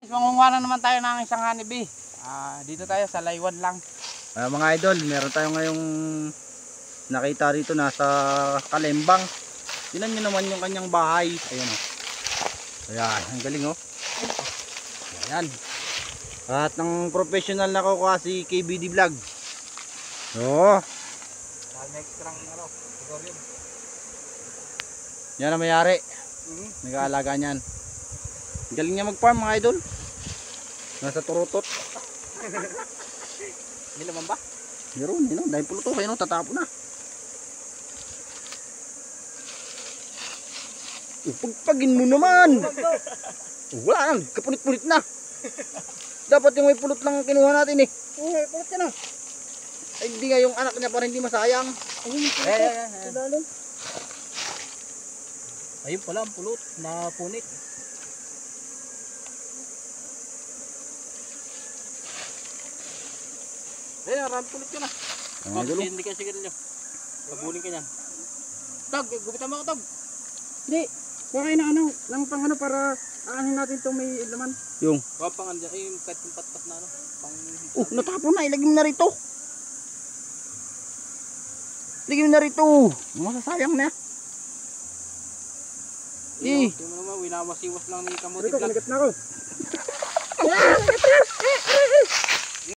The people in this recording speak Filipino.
Mangunguha na naman tayo ng isang honeybee. Dito tayo sa laywan lang. Mga idol, meron tayo ngayong nakita rito nasa Kalembang. Tingnan nyo naman yung kanyang bahay. Ayan o. Ayan, ang galing o. Ayan. At ng professional na kukuha si KBD Vlog. Oo. Next lang siguro yun. Yan ang mayari. Nag-aalaga niyan. Galing niya mag-farm mga idol. Nasa turutot. Hindi naman ba? Meron, yun o. Dahil puluto kayo no, tatapo na. Pagpagin mo naman. Wala lang, kapunit-punit na. Dapat yung may pulot lang kinuha natin eh. Pulot ka na. Ay, hindi nga yung anak niya para hindi masayang. Ayun pala ang pulot na punit. Ram pulot ka na. Hindi ka sigarilyo. Pabulin ka niyan. Tag, gubitan mo ako, Tag. Hindi. Kuha kayo ng ng pang para aanin natin itong may laman. Yung? Huwag pang andyan. Ay, kahit yung patpat na Natapon na. Ilagay mo na rito. Ilagay mo na rito. Masasayang na. Tingnan mo naman, winawasiwas lang ni Kamuti Rito, Vlog. kanigat na ako.